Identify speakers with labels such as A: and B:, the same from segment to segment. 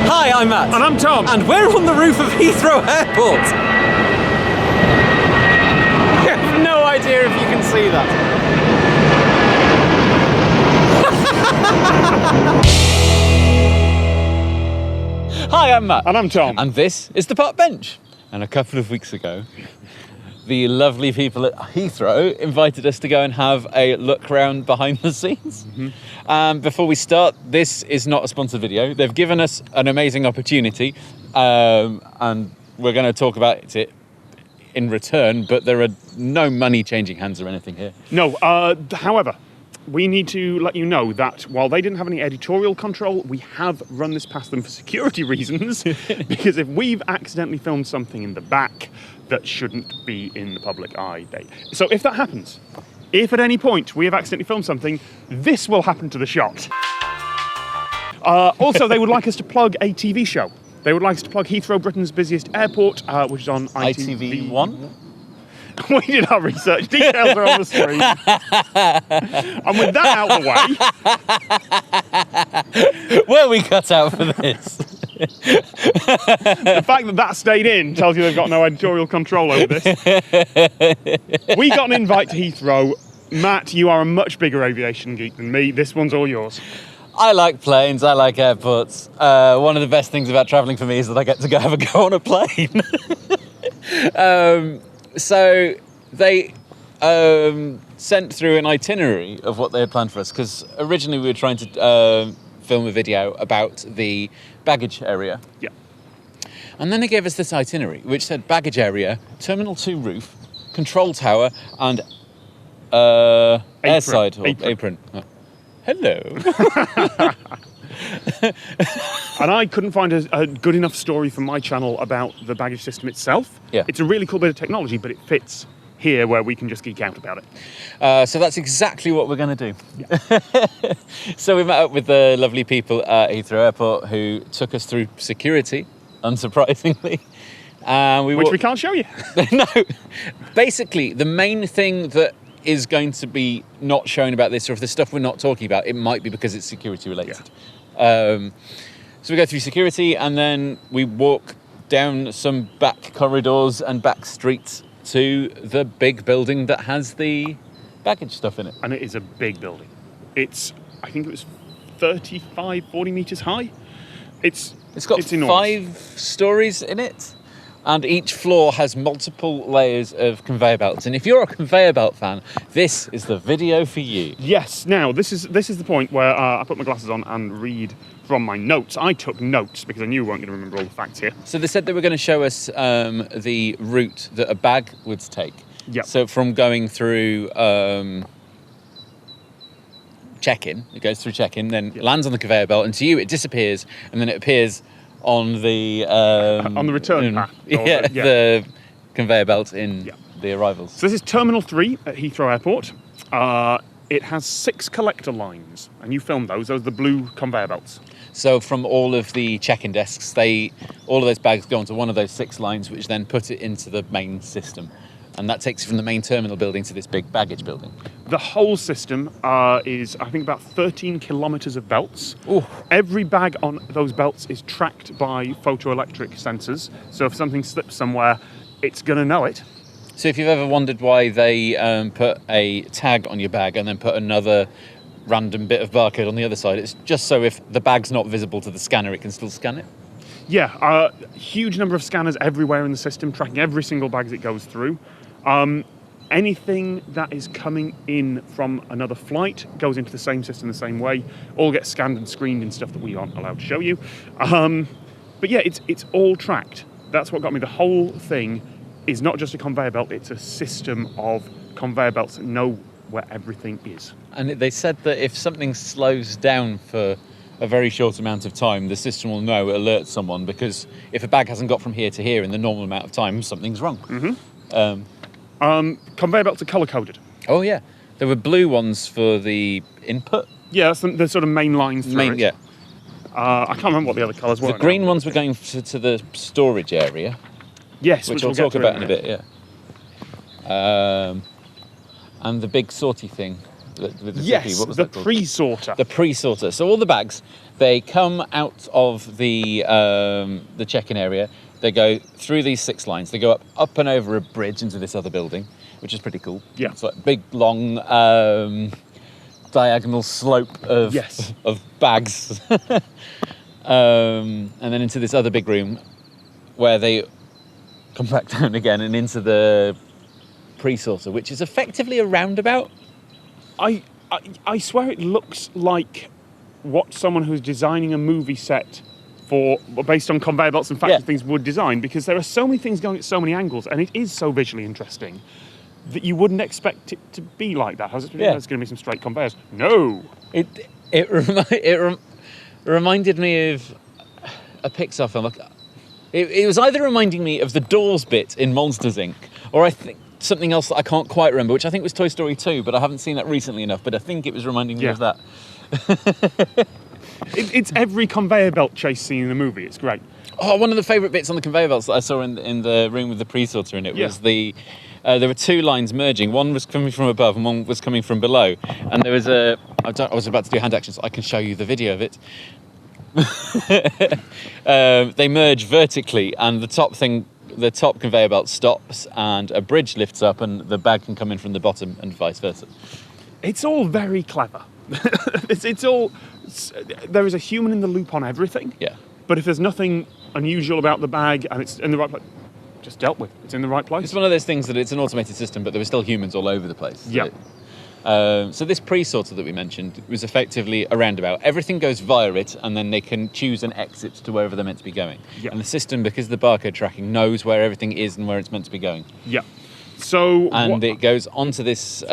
A: Hi, I'm Matt.
B: And I'm Tom.
A: And we're on the roof of Heathrow Airport. I have no idea if you can see that. Hi, I'm Matt.
B: And I'm Tom.
A: And this is the Park Bench. And a couple of weeks ago, the lovely people at Heathrow invited us to go and have a look around behind the scenes. Before we start, this is not a sponsored video. They've given us an amazing opportunity, and we're going to talk about it in return, but there are no money changing hands or anything here.
B: No, however, we need to let you know that while they didn't have any editorial control, we have run this past them for security reasons, because if we've accidentally filmed something in the back that shouldn't be in the public eye, so if that happens, if at any point we have accidentally filmed something, this will happen to the shot. Also, they would like us to plug a TV show. They would like us to plug Heathrow, Britain's busiest airport, which is on
A: ITV1.
B: We did our research. Details are on the screen. And with that out of the way...
A: Were we cut out for this?
B: The fact that that stayed in tells you they've got no editorial control over this. We got an invite to Heathrow. Matt, you are a much bigger aviation geek than me. This one's all yours.
A: I like planes, I like airports. One of the best things about travelling for me is that I get to go have a go on a plane. So they sent through an itinerary of what they had planned for us, because originally we were trying to film a video about the baggage area.
B: Yeah.
A: And then they gave us this itinerary, which said baggage area, Terminal 2 roof, control tower, and airside or apron. Oh. Hello.
B: And I couldn't find a good enough story for my channel about the baggage system itself.
A: Yeah.
B: It's a really cool bit of technology, but it fits here where we can just geek out about it.
A: So that's exactly what we're going to do.
B: Yeah.
A: So we met up with the lovely people at Heathrow Airport who took us through security, unsurprisingly. Which we can't show you. No. Basically, the main thing that is going to be not shown about this, or if there's stuff we're not talking about, it might be because it's security related. Yeah. So we go through security and then we walk down some back corridors and back streets to the big building that has the baggage stuff in it.
B: And it is a big building. It's, I think it was 35, 40 metres high. It's
A: got
B: enormous.
A: 5 stories in it. And each floor has multiple layers of conveyor belts. And if you're a conveyor belt fan, this is the video for you.
B: Yes. Now, this is the point where I put my glasses on and read from my notes. I took notes because I knew we weren't going to remember all the facts here.
A: So they said they were going to show us the route that a bag would take.
B: Yeah.
A: So from going through check-in, it goes through check-in, then lands on the conveyor belt, and to you it disappears, and then it appears on the
B: return path.
A: The conveyor belt in the arrivals.
B: So this is Terminal 3 at Heathrow Airport. It has 6 collector lines, and you filmed those. Those are the blue conveyor belts.
A: So from all of the check-in desks, all of those bags go onto one of those 6 lines, which then put it into the main system. And that takes you from the main terminal building to this big baggage building. The
B: whole system is, I think, about 13 kilometres of belts.
A: Ooh.
B: Every bag on those belts is tracked by photoelectric sensors. So if something slips somewhere, it's going to know it.
A: So if you've ever wondered why they put a tag on your bag and then put another random bit of barcode on the other side, it's just so if the bag's not visible to the scanner, it can still scan it.
B: Yeah, huge number of scanners everywhere in the system, tracking every single bag as it goes through. Anything that is coming in from another flight goes into the same system the same way. All gets scanned and screened in stuff that we aren't allowed to show you. But yeah, it's all tracked. That's what got me. The whole thing is not just a conveyor belt, it's a system of conveyor belts that know where everything is.
A: And they said that if something slows down for a very short amount of time, the system will know, alert someone, because if a bag hasn't got from here to here in the normal amount of time, something's wrong.
B: Mm-hmm. Conveyor belts are colour-coded.
A: Oh, yeah. There were blue ones for the input.
B: Yeah, that's the sort of main lines through it.
A: Yeah.
B: I can't remember what the other colours were.
A: The green ones were going to the storage area.
B: Yes,
A: which we'll talk about in a bit, yeah. And the big sortie thing with the
B: Yes,
A: zippy. What was
B: the
A: that called?
B: pre-sorter.
A: The pre-sorter. So all the bags, they come out of the check-in area. They go through these 6 lines. They go up and over a bridge into this other building, which is pretty cool.
B: Yeah.
A: It's like a big, long, diagonal slope of bags. And then into this other big room where they come back down again and into the pre-sorter, which is effectively a roundabout.
B: I swear it looks like what someone who's designing a movie set based on conveyor belts and factory things would design, because there are so many things going at so many angles, and it is so visually interesting that you wouldn't expect it to be like that. There's going to be some straight conveyors. No!
A: It reminded me of a Pixar film. It was either reminding me of the Doors bit in Monsters, Inc., or I think something else that I can't quite remember, which I think was Toy Story 2, but I haven't seen that recently enough, but I think it was reminding me of that.
B: It's every conveyor belt chase scene in the movie. It's great.
A: Oh, one of the favourite bits on the conveyor belts that I saw in the room with the pre-sorter in it was there were 2 lines merging. One was coming from above and one was coming from below. And there was I was about to do hand actions. I can show you the video of it. They merge vertically, and the top conveyor belt stops, and a bridge lifts up, and the bag can come in from the bottom, and vice versa.
B: It's all very clever. it's all. There is a human in the loop on everything.
A: Yeah.
B: But if there's nothing unusual about the bag and it's in the right place, just dealt with. It's in the right place.
A: It's one of those things that it's an automated system, but there were still humans all over the place.
B: Yeah.
A: So this pre-sorter that we mentioned was effectively a roundabout. Everything goes via it, and then they can choose an exit to wherever they're meant to be going.
B: Yeah.
A: And the system, because of the barcode tracking, knows where everything is and where it's meant to be going.
B: Yeah. So
A: it goes onto this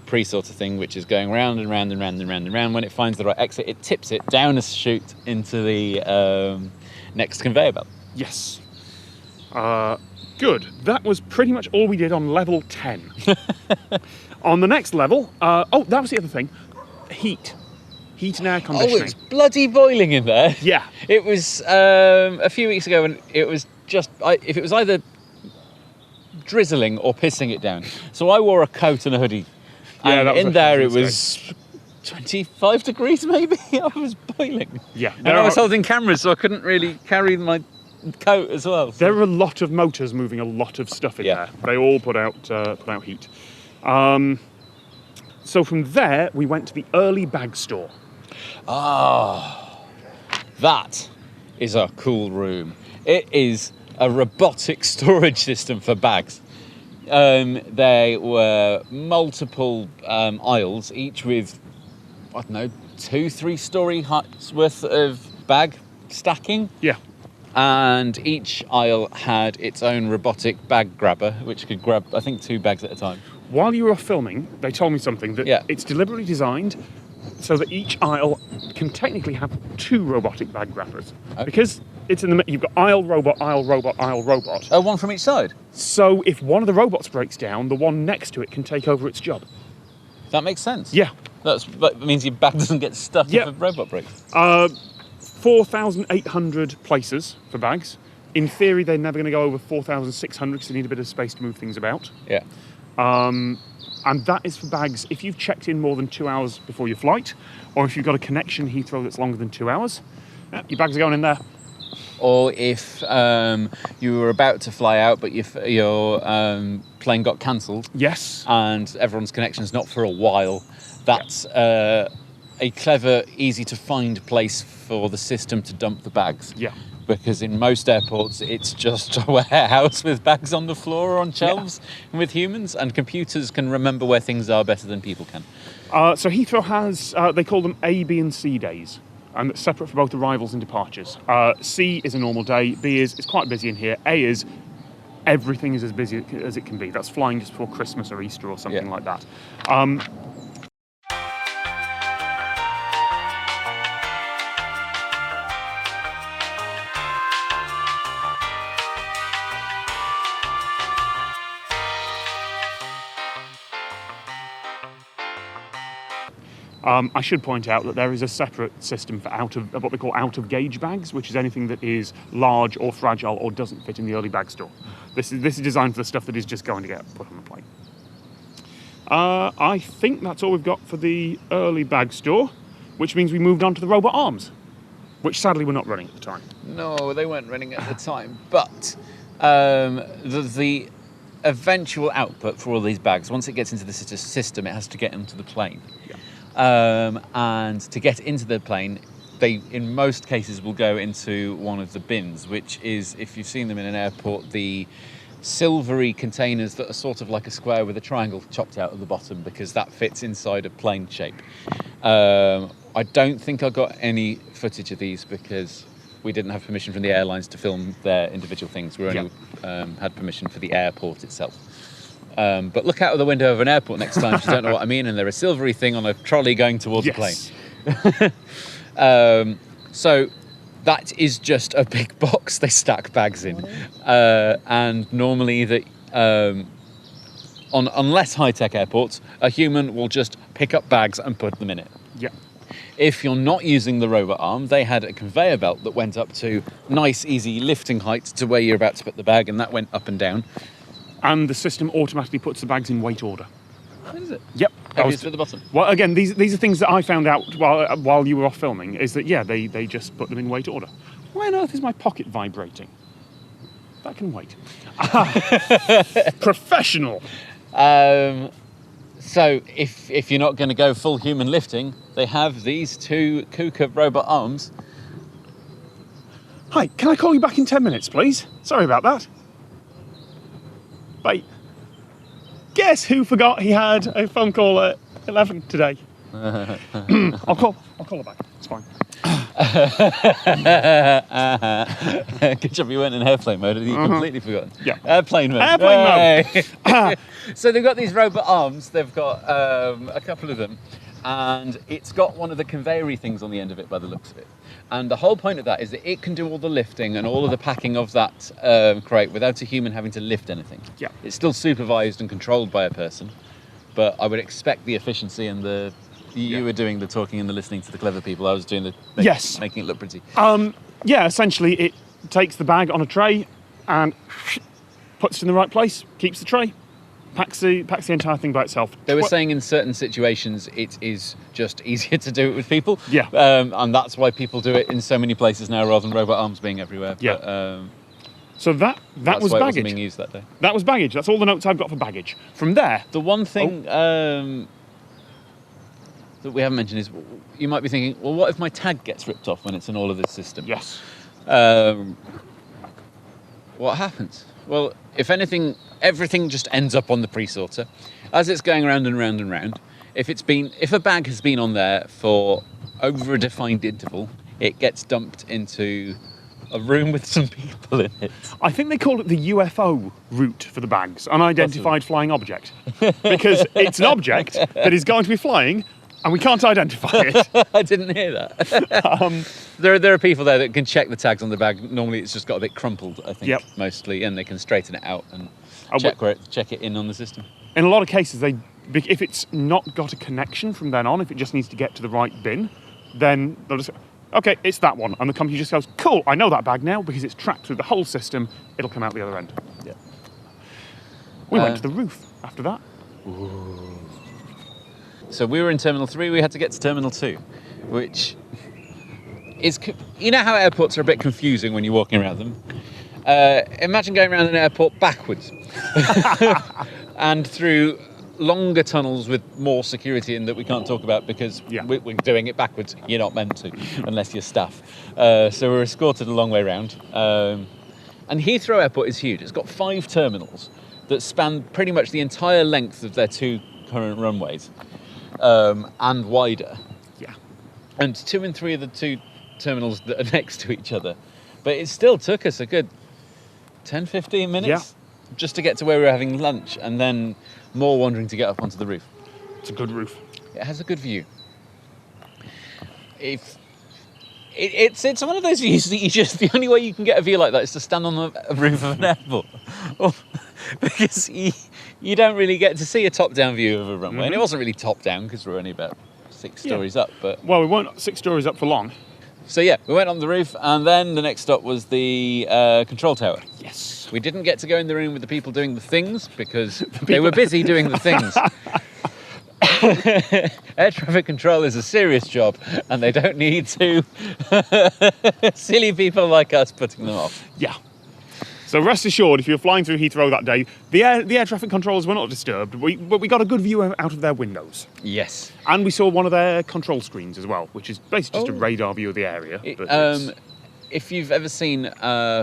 A: pre-sorter thing, which is going round and round and round and round and round. When it finds the right exit, it tips it down a chute into the next conveyor belt.
B: Yes. Good. That was pretty much all we did on level 10. On the next level, that was the other thing. Heat and air conditioning.
A: Oh, it's bloody boiling in there.
B: Yeah.
A: It was a few weeks ago, and it was just if it was either drizzling or pissing it down. So I wore a coat and a hoodie.
B: Yeah,
A: and in there it was 25 degrees maybe. I was boiling.
B: Yeah.
A: And I was holding cameras, so I couldn't really carry my coat as well. So.
B: There are a lot of motors moving a lot of stuff in there. They all put out heat. So from there we went to the early bag store.
A: That is a cool room. It is a robotic storage system for bags. There were multiple aisles, each with, 2-3 story heights worth of bag stacking.
B: Yeah.
A: And each aisle had its own robotic bag grabber, which could grab, I think, 2 bags at a time.
B: While you were filming, they told me something, that it's deliberately designed so that each aisle can technically have 2 robotic bag grabbers. Okay. Because it's you've got aisle, robot, aisle, robot, aisle, robot.
A: Oh, one from each side?
B: So if one of the robots breaks down, the one next to it can take over its job.
A: That makes sense.
B: Yeah.
A: That means your bag doesn't get stuck if a robot breaks.
B: 4,800 places for bags. In theory, they're never going to go over 4,600 because they need a bit of space to move things about.
A: Yeah.
B: And that is for bags if you've checked in more than 2 hours before your flight, or if you've got a connection Heathrow that's longer than 2 hours. Your bags are going in there.
A: Or if you were about to fly out, but your plane got cancelled.
B: Yes.
A: And everyone's connection's not for a while. That's a clever, easy to find place for the system to dump the bags.
B: Yeah.
A: Because in most airports, it's just a warehouse with bags on the floor or on shelves and with humans, and computers can remember where things are better than people can.
B: So Heathrow has, they call them A, B and C days, and it's separate for both arrivals and departures. C is a normal day, B is it's quite busy in here, A is everything is as busy as it can be. That's flying just before Christmas or Easter or something like that. I should point out that there is a separate system for what they call out-of-gauge bags, which is anything that is large or fragile or doesn't fit in the early bag store. This is designed for the stuff that is just going to get put on the plane. I think that's all we've got for the early bag store, which means we moved on to the robot arms, which sadly were not running at the time.
A: No, they weren't running at the time, but the eventual output for all these bags, once it gets into the system, it has to get into the plane.
B: Yeah.
A: And to get into the plane, they, in most cases, will go into one of the bins, which is, if you've seen them in an airport, the silvery containers that are sort of like a square with a triangle chopped out at the bottom, because that fits inside a plane shape. I don't think I got any footage of these because we didn't have permission from the airlines to film their individual things. We only had permission for the airport itself. But look out of the window of an airport next time if you don't know what I mean, and they're a silvery thing on a trolley going towards a plane. So that is just a big box they stack bags in. And normally, unless high-tech airports, a human will just pick up bags and put them in it.
B: Yeah.
A: If you're not using the robot arm, they had a conveyor belt that went up to nice, easy lifting height to where you're about to put the bag, and that went up and down.
B: And the system automatically puts the bags in weight order.
A: What is it?
B: Yep.
A: Heaviest at the bottom.
B: Well, again, these are things that I found out while you were off filming, is that, they just put them in weight order. Why on earth is my pocket vibrating? That can wait. Professional.
A: So if you're not going to go full human lifting, they have these two KUKA robot arms.
B: Hi, can I call you back in 10 minutes, please? Sorry about that. Bye. Guess who forgot he had a phone call at 11 today? I'll call her back. It's fine.
A: Good job you weren't in airplane mode. You completely forgotten.
B: Yeah.
A: Airplane mode.
B: Airplane mode.
A: So they've got these robot arms. They've got a couple of them. And it's got one of the conveyor-y things on the end of it by the looks of it. And the whole point of that is that it can do all the lifting and all of the packing of that crate without a human having to lift anything.
B: Yeah.
A: It's still supervised and controlled by a person, but I would expect the efficiency and you were doing the talking and the listening to the clever people. I was doing making it look pretty.
B: Essentially it takes the bag on a tray and puts it in the right place, keeps the tray, packs the entire thing by itself.
A: They were saying in certain situations it is just easier to do it with people.
B: Yeah.
A: And that's why people do it in so many places now rather than robot arms being everywhere.
B: Yeah.
A: But,
B: so that was
A: why it
B: baggage.
A: wasn't being used that day.
B: That was baggage. That's all the notes I've got for baggage. From there,
A: the one thing that we haven't mentioned is you might be thinking, well, what if my tag gets ripped off when it's in all of this system?
B: Yes.
A: What happens? Well, if anything, everything just ends up on the pre-sorter. As it's going round and round and round, if a bag has been on there for over a defined interval, it gets dumped into a room with some people in it.
B: I think they call it the UFO route for the bags, unidentified flying object, because it's an object that is going to be flying and we can't identify it.
A: I didn't hear that. There are people there that can check the tags on the bag. Normally it's just got a bit crumpled, I think, mostly, and they can straighten it out and check it in on the system.
B: In a lot of cases, if it's not got a connection from then on, if it just needs to get to the right bin, then they'll just, okay, it's that one. And the company just goes, cool, I know that bag now because it's tracked through the whole system. It'll come out the other end.
A: Yeah.
B: We went to the roof after that.
A: Ooh. So we were in Terminal 3, we had to get to Terminal 2, which is, you know how airports are a bit confusing when you're walking around them? Imagine going around an airport backwards and through longer tunnels with more security in that we can't talk about because we're doing it backwards. You're not meant to, unless you're staff. So we're escorted a long way around. And Heathrow Airport is huge. It's got 5 terminals that span pretty much the entire length of their 2 current runways. And wider.
B: Yeah.
A: And 2 and 3 of the 2 terminals that are next to each other. But it still took us a good 10, 15 minutes just to get to where we were having lunch, and then more wandering to get up onto the roof.
B: It's a good roof.
A: It has a good view. It's one of those views that the only way you can get a view like that is to stand on the roof of an airport. Because you don't really get to see a top-down view of a runway. And it wasn't really top-down because we're only about 6 stories up. But
B: well, we weren't 6 stories up for long.
A: So yeah, we went on the roof, and then the next stop was the control tower.
B: Yes.
A: We didn't get to go in the room with the people doing the things because they were busy doing the things. Air traffic control is a serious job, and they don't need to silly people like us putting them off.
B: Yeah. So rest assured, if you're flying through Heathrow that day, the air traffic controllers were not disturbed, but we got a good view out of their windows.
A: Yes.
B: And we saw one of their control screens as well, which is basically just a radar view of the area.
A: If you've ever seen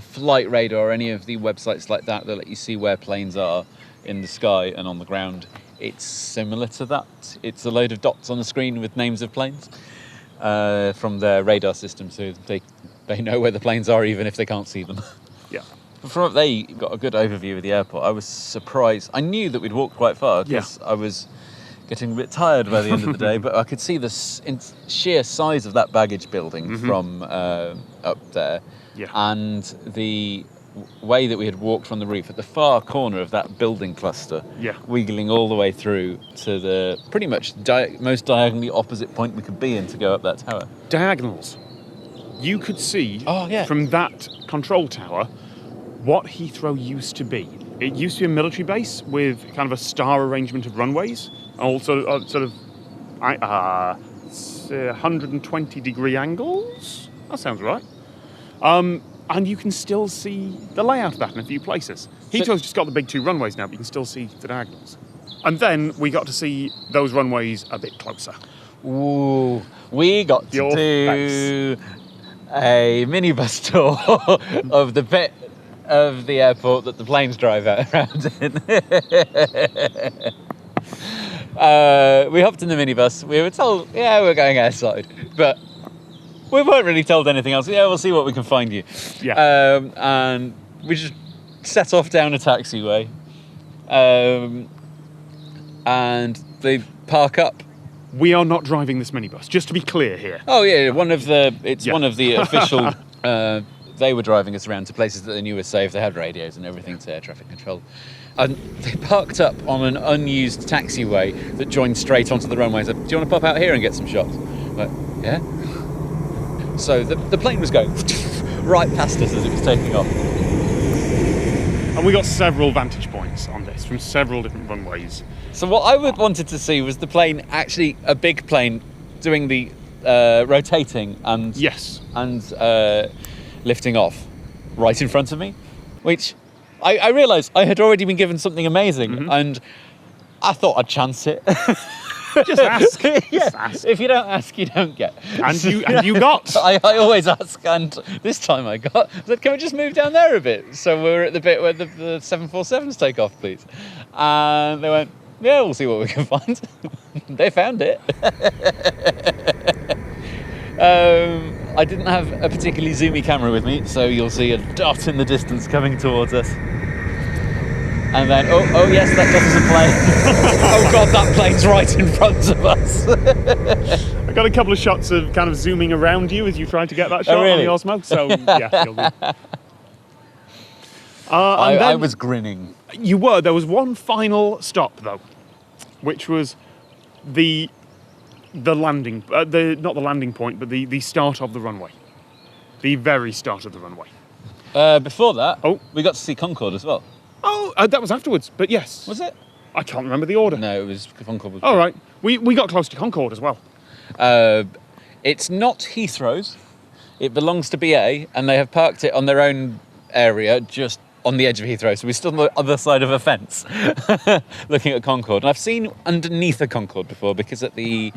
A: Flight Radar or any of the websites like that let you see where planes are in the sky and on the ground, it's similar to that. It's a load of dots on the screen with names of planes from their radar system, so they know where the planes are even if they can't see them.
B: Yeah.
A: From up there, you got a good overview of the airport. I was surprised. I knew that we'd walked quite far because I was getting a bit tired by the end of the day, but I could see the sheer size of that baggage building from up there.
B: Yeah.
A: And the way that we had walked from the roof at the far corner of that building cluster, wiggling all the way through to the pretty much most diagonally opposite point we could be in to go up that tower.
B: Diagonals. You could see from that control tower what Heathrow used to be. It used to be a military base with kind of a star arrangement of runways, also sort of 120-degree angles. That sounds right. And you can still see the layout of that in a few places. Heathrow's just got the big 2 runways now, but you can still see the diagonals. And then we got to see those runways a bit closer.
A: Ooh, we got to do a minibus tour of the bit of the airport that the planes drive around in. We hopped in the minibus. We were told, we're going airside, but we weren't really told anything else. Yeah, we'll see what we can find you.
B: Yeah.
A: And we just set off down a taxiway, and they park up.
B: We are not driving this minibus, just to be clear here.
A: Oh yeah, one of the official. They were driving us around to places that they knew were safe. They had radios and everything to air traffic control. And they parked up on an unused taxiway that joined straight onto the runway and said, do you want to pop out here and get some shots? Like, yeah. So the plane was going right past us as it was taking off.
B: And we got several vantage points on this from several different runways.
A: So what I wanted to see was the plane, actually a big plane, doing the rotating and lifting off right in front of me, which I realised I had already been given something amazing, and I thought I'd chance it.
B: Just ask.
A: Just ask. If you don't ask, you don't get.
B: And you got.
A: I always ask, and this time I got. I said, can we just move down there a bit? So we're at the bit where the 747s take off, please. And they went, yeah, we'll see what we can find. They found it. I didn't have a particularly zoomy camera with me, so you'll see a dot in the distance coming towards us. And then, oh yes, that dot is a plane. Oh God, that plane's right in front of us.
B: I got a couple of shots of kind of zooming around you as you tried to get that shot on the Osmo, so yeah, you'll do.
A: I was grinning.
B: You were. There was one final stop, though, which was the landing, not the landing point, but the start of the runway. The very start of the runway.
A: Before that, we got to see Concorde as well.
B: Oh, that was afterwards, but yes.
A: Was it?
B: I can't remember the order.
A: No, it was Concorde.
B: All right. We got close to Concorde as well.
A: It's not Heathrow's. It belongs to BA, and they have parked it on their own area, just on the edge of Heathrow. So we're still on the other side of a fence, looking at Concorde. And I've seen underneath a Concorde before, because at the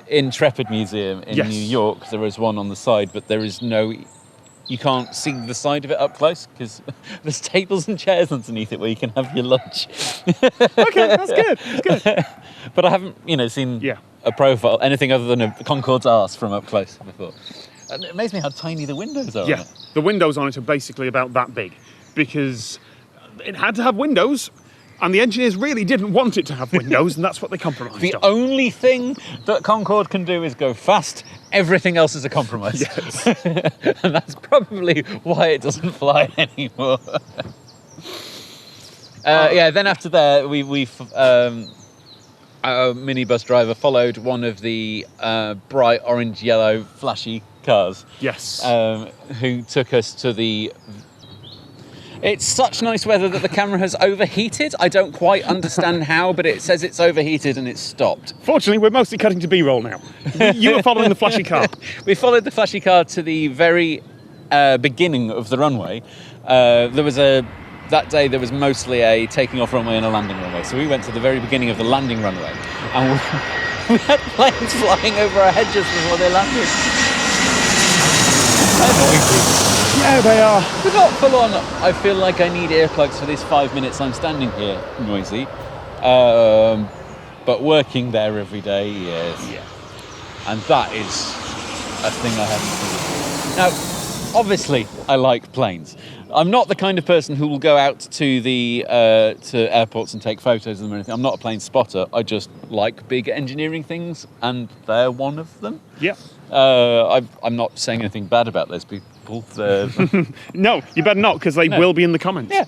A: Intrepid Museum in New York, there is one on the side, but there is no... You can't see the side of it up close because there's tables and chairs underneath it where you can have your lunch.
B: Okay, that's good. That's good.
A: But I haven't, seen a profile, anything other than a Concorde's arse from up close before. And it amazes me how tiny the windows are.
B: Yeah, on it. The windows on it are basically about that big because it had to have windows. And the engineers really didn't want it to have windows, and that's what they compromised
A: on. The only thing that Concorde can do is go fast. Everything else is a compromise.
B: Yes.
A: And that's probably why it doesn't fly anymore. Then after that, our minibus driver followed one of the bright orange, yellow, flashy cars.
B: Yes.
A: Who took us to the... It's such nice weather that the camera has overheated. I don't quite understand how, but it says it's overheated and it's stopped.
B: Fortunately, we're mostly cutting to B-roll now. You were following the flashy car.
A: We followed the flashy car to the very beginning of the runway. That day there was mostly a taking off runway and a landing runway. So we went to the very beginning of the landing runway. And we had planes flying over our head just before they landed.
B: Yeah, they are.
A: We're not full on, I feel like I need earplugs for these 5 minutes I'm standing here, noisy. But working there every day, yes.
B: Yeah.
A: And that is a thing I haven't seen. Now, obviously, I like planes. I'm not the kind of person who will go out to the to airports and take photos of them or anything. I'm not a plane spotter. I just like big engineering things, and they're one of them.
B: Yeah.
A: I'm not saying anything bad about those people.
B: No, you better not, because they will be in the comments.
A: Yeah.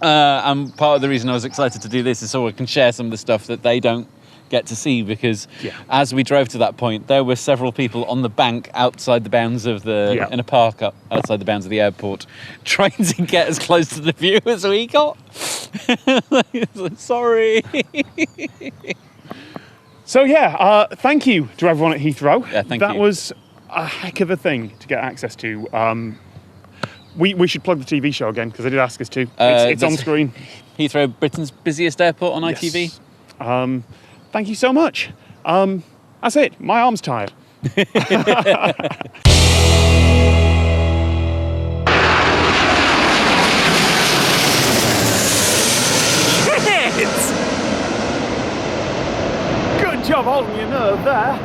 A: And part of the reason I was excited to do this is so I can share some of the stuff that they don't get to see, because as we drove to that point, there were several people on the bank outside the bounds of in a park outside the bounds of the airport, trying to get as close to the view as we got. Sorry.
B: So thank you to everyone at Heathrow.
A: Yeah, thank you.
B: That was a heck of a thing to get access to. We should plug the TV show again, because they did ask us to. It's on screen.
A: Heathrow, Britain's busiest airport on
B: Yes.
A: ITV.
B: Thank you so much. That's it. My arm's tired. Good job holding your nerve there.